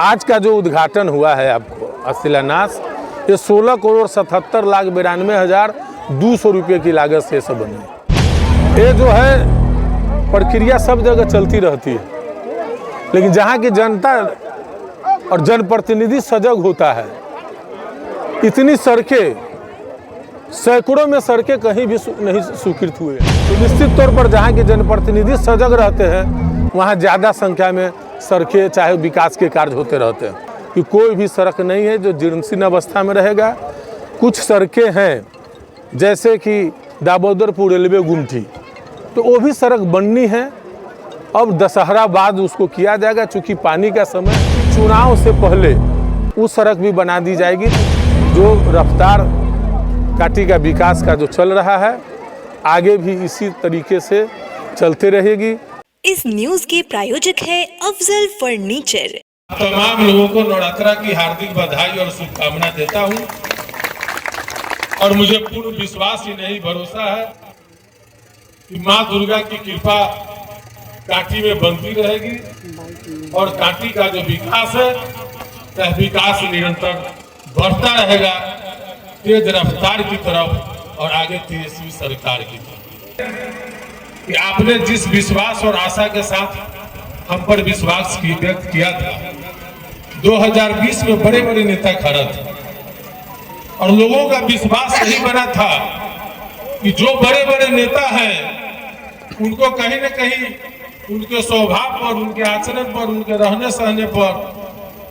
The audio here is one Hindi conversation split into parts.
आज का जो उद्घाटन हुआ है आपको शिलान्यास, ये 16,77,92,200 रुपये की लागत से सब बने। ये जो है प्रक्रिया सब जगह चलती रहती है, लेकिन जहाँ की जनता और जनप्रतिनिधि सजग होता है, इतनी सड़कें, सैकड़ों में सड़कें कहीं भी नहीं स्वीकृत हुए। तो निश्चित तौर पर जहाँ के जनप्रतिनिधि सजग रहते हैं, वहाँ ज़्यादा संख्या में सड़कें चाहे विकास के कार्य होते रहते हैं। कि कोई भी सड़क नहीं है जो जीर्णशीर्ण अवस्था में रहेगा। कुछ सड़कें हैं जैसे कि दामोदरपुर रेलवे गुमटी, तो वो भी सड़क बननी है। अब दशहरा बाद उसको किया जाएगा, चूँकि पानी का समय, चुनाव से पहले वो सड़क भी बना दी जाएगी। जो रफ्तार काटी का विकास का जो चल रहा है, आगे भी इसी तरीके से चलते रहेगी। इस न्यूज के प्रायोजक है अफजल फर्नीचर। तमाम लोगों को नवरात्रा की हार्दिक बधाई और शुभकामना देता हूं, और मुझे पूर्ण विश्वास ही नहीं भरोसा है कि मां दुर्गा की कृपा काटी में बनती रहेगी और काटी का जो विकास है, वह विकास निरंतर बढ़ता रहेगा, तेज रफ्तार की तरफ और आगे तेजस्वी सरकार की तरफ। कि आपने जिस विश्वास और आशा के साथ हम पर विश्वास व्यक्त किया था, 2020 में बड़े बड़े नेता खड़ा थे और लोगों का विश्वास यही बना था कि जो बड़े बड़े नेता हैं उनको कहीं न कहीं उनके स्वभाव पर, उनके आचरण पर, उनके रहने सहने पर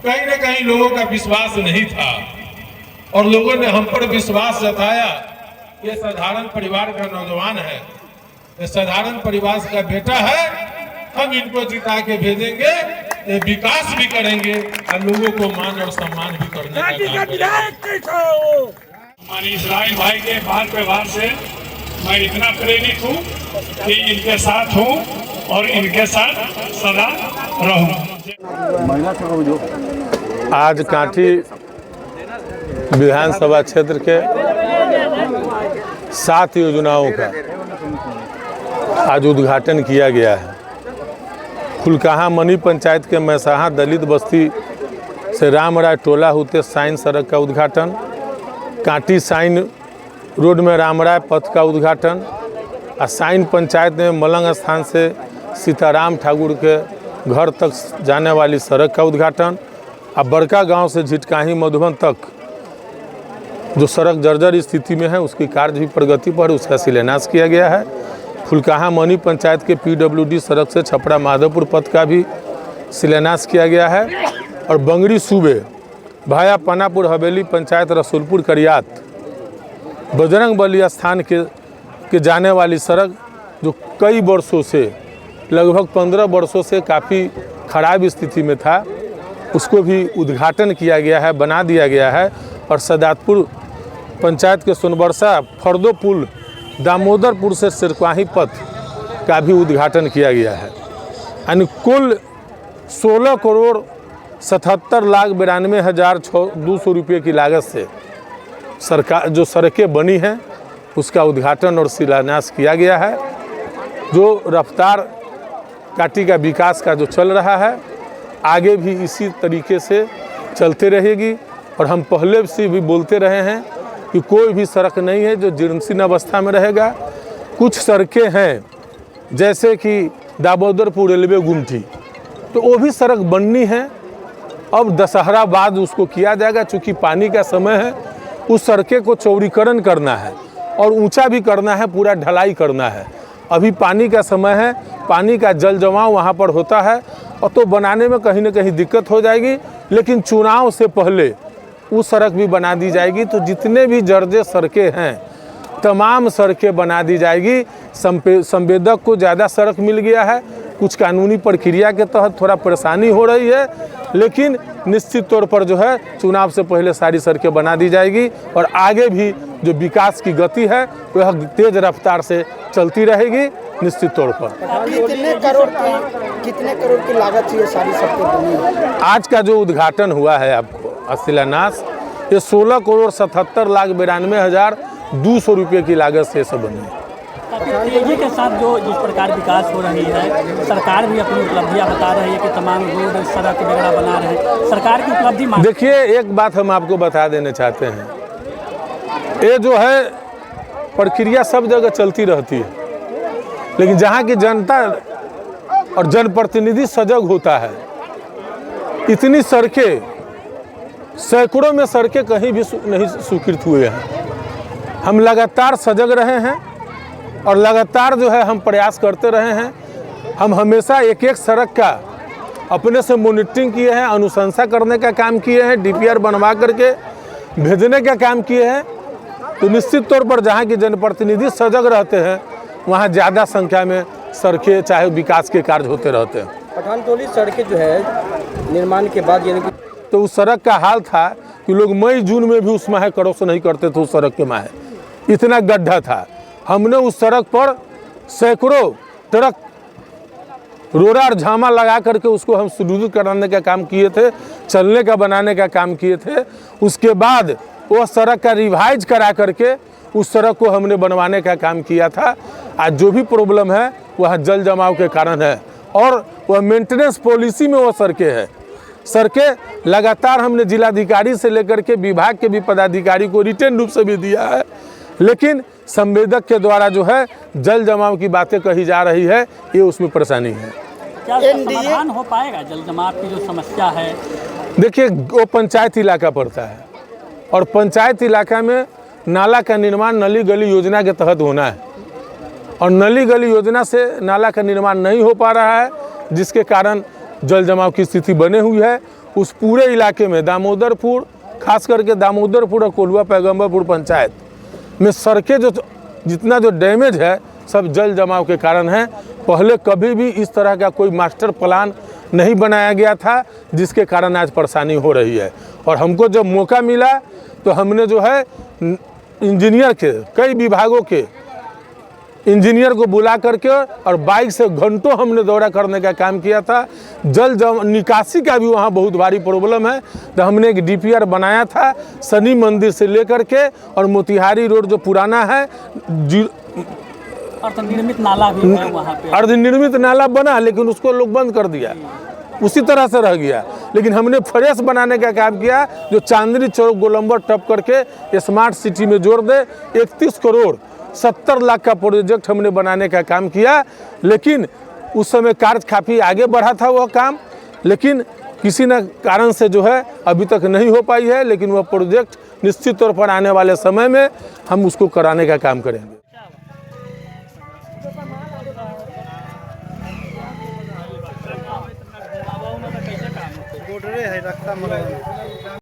कहीं न कहीं लोगों का विश्वास नहीं था, और लोगों ने हम पर विश्वास जताया। ये साधारण परिवार का नौजवान है, ये साधारण परिवार का बेटा है, हम इनको जिता के भेजेंगे, ये विकास भी करेंगे और लोगों को मान और सम्मान भी करने का काम करेंगे। हमारे इस्राइल भाई के बात व्यवहार से मैं इतना प्रेरित हूँ कि इनके साथ हूँ और इनके साथ सदा रहूँ। आज कांटी विधानसभा क्षेत्र के 7 योजनाओं का आज उद्घाटन किया गया है। फुलकाहा मनी पंचायत के मैसाहा दलित बस्ती से रामराय टोला होते साइन सड़क का उद्घाटन, कांटी साइन रोड में रामराय पथ का उद्घाटन, और साइन पंचायत में मलंग स्थान से सीताराम ठाकुर के घर तक जाने वाली सड़क का उद्घाटन, और बड़का गांव से झिटकाही मधुबन तक जो सड़क जर्जर स्थिति में है उसकी कार्य भी प्रगति पर, उसका शिलान्यास किया गया है। फुलकाहा मनी पंचायत के PWD सड़क से छपरा माधोपुर पथ का भी शिलान्यास किया गया है, और बंगरी सूबे भाया पनापुर हवेली पंचायत रसूलपुर करियात बजरंग बली स्थान के जाने वाली सड़क जो कई वर्षों से, लगभग 15 वर्षों से काफ़ी खराब स्थिति में था, उसको भी उद्घाटन किया गया है, बना दिया गया है। और सदातपुर पंचायत के सोनबरसा फर्दो पुल दामोदरपुर से सिरक्वाही पथ का भी उद्घाटन किया गया है। यानी कुल 16,77,92,200 रुपये की लागत से सरकार जो सड़कें बनी हैं उसका उद्घाटन और शिलान्यास किया गया है। जो रफ्तार काटी का विकास का जो चल रहा है, आगे भी इसी तरीके से चलते रहेगी। और हम पहले से भी बोलते रहे हैं कि कोई भी सड़क नहीं है जो जीर्णशीर्ण अवस्था में रहेगा। कुछ सड़कें हैं जैसे कि दामोदरपुर रेलवे गुमटी, तो वो भी सड़क बननी है। अब दशहरा बाद उसको किया जाएगा, चूँकि पानी का समय है। उस सड़कें को चौड़ीकरण करना है और ऊंचा भी करना है, पूरा ढलाई करना है। अभी पानी का समय है, पानी का जल जमाव वहाँ पर होता है, और तो बनाने में कहीं ना कहीं दिक्कत हो जाएगी। लेकिन चुनाव से पहले वो सड़क भी बना दी जाएगी। तो जितने भी जर्जर सड़कें हैं, तमाम सड़कें बना दी जाएगी। संवेदक को ज़्यादा सड़क मिल गया है, कुछ कानूनी प्रक्रिया के तहत थोड़ा परेशानी हो रही है, लेकिन निश्चित तौर पर जो है चुनाव से पहले सारी सड़कें बना दी जाएगी, और आगे भी जो विकास की गति है वह तेज रफ्तार से चलती रहेगी निश्चित तौर पर। कितने करोड़ की लागत है सारी सड़कें बनी? आज का जो उद्घाटन हुआ है आपको शिलान्यास, ये 16,77,92,200 रुपये की लागत से सब बनी। काफ़ी तेजी के साथ जो जिस प्रकार विकास हो रही है, सरकार भी अपनी उपलब्धियां बता रही है कि तमाम रोड सड़क वगैरह बना रहे हैं। सरकार की उपलब्धि देखिए, एक बात हम आपको बता देना चाहते हैं, ये जो है प्रक्रिया सब जगह चलती रहती है, लेकिन जहाँ की जनता और जनप्रतिनिधि सजग होता है, इतनी सड़कें, सैकड़ों में सड़कें कहीं भी नहीं स्वीकृत हुए हैं। हम लगातार सजग रहे हैं और लगातार जो है हम प्रयास करते रहे हैं। हम हमेशा एक एक सड़क का अपने से मॉनिटरिंग किए हैं, अनुशंसा करने का काम किए हैं, डीपीआर बनवा करके भेजने का काम किए हैं। तो निश्चित तौर पर जहाँ की जनप्रतिनिधि सजग रहते हैं, वहाँ ज़्यादा संख्या में सड़कें चाहे विकास के कार्य होते रहते हैं। पठानटोली सड़कें जो है निर्माण के बाद यानी कि तो उस सड़क का हाल था कि लोग मई जून में भी उस माहे क्रॉस नहीं करते थे। उस सड़क के माहे इतना गड्ढा था। हमने उस सड़क पर सैकड़ों ट्रक रोड़ा और झामा लगा करके उसको हम सुदृढ़ कराने का काम किए थे, चलने का बनाने का काम किए थे। उसके बाद वह सड़क का रिवाइज करा करके उस सड़क को हमने बनवाने का काम किया था। आज जो भी प्रॉब्लम है वह जल जमाव के कारण है और वह मेंटेनेंस पॉलिसी में वह सड़कें है। सड़कें लगातार हमने जिलाधिकारी से लेकर के विभाग के भी पदाधिकारी को रिटर्न रूप से भी दिया है, लेकिन संवेदक के द्वारा जो है जल जमाव की बातें कही जा रही है, ये उसमें परेशानी है। क्या समाधान हो पाएगा जल जमाव की जो समस्या है? देखिए, वो पंचायत इलाका पड़ता है और पंचायत इलाका में नाला का निर्माण नली गली योजना के तहत होना है और नली गली योजना से नाला का निर्माण नहीं हो पा रहा है, जिसके कारण जल जमाव की स्थिति बने हुई है। उस पूरे इलाके में दामोदरपुर, खास करके दामोदरपुर और कोल्हुआ पैगम्बरपुर पंचायत में सड़कें जो जितना जो डैमेज है सब जल जमाव के कारण है। पहले कभी भी इस तरह का कोई मास्टर प्लान नहीं बनाया गया था, जिसके कारण आज परेशानी हो रही है। और हमको जब मौका मिला तो हमने जो है इंजीनियर के कई विभागों के इंजीनियर को बुला करके और बाइक से घंटों हमने दौरा करने का काम किया था। निकासी का भी वहाँ बहुत भारी प्रॉब्लम है, तो हमने एक डीपीआर बनाया था शनि मंदिर से लेकर के और मोतिहारी रोड जो पुराना है अर्धनिर्मित नाला भी है वहाँ पे। अर्धनिर्मित नाला बना, लेकिन उसको लोग बंद कर दिया, उसी तरह से रह गया। लेकिन हमने फ्रेश बनाने का काम किया, जो चांदनी चौक गोलंबर टप करके स्मार्ट सिटी में जोड़ दे। 31 करोड़ 70 लाख का प्रोजेक्ट हमने बनाने का काम किया, लेकिन उस समय कार्य काफ़ी आगे बढ़ा था वह काम, लेकिन किसी न कारण से जो है अभी तक नहीं हो पाई है। लेकिन वह प्रोजेक्ट निश्चित तौर पर आने वाले समय में हम उसको कराने का काम करेंगे।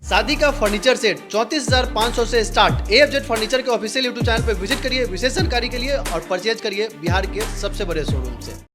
शादी का फर्नीचर सेट 34,500 से स्टार्ट। AFZ फर्नीचर के ऑफिशियल यूट्यूब चैनल पर विजिट करिए विशेष जानकारी के लिए और परचेज करिए बिहार के सबसे बड़े शोरूम से।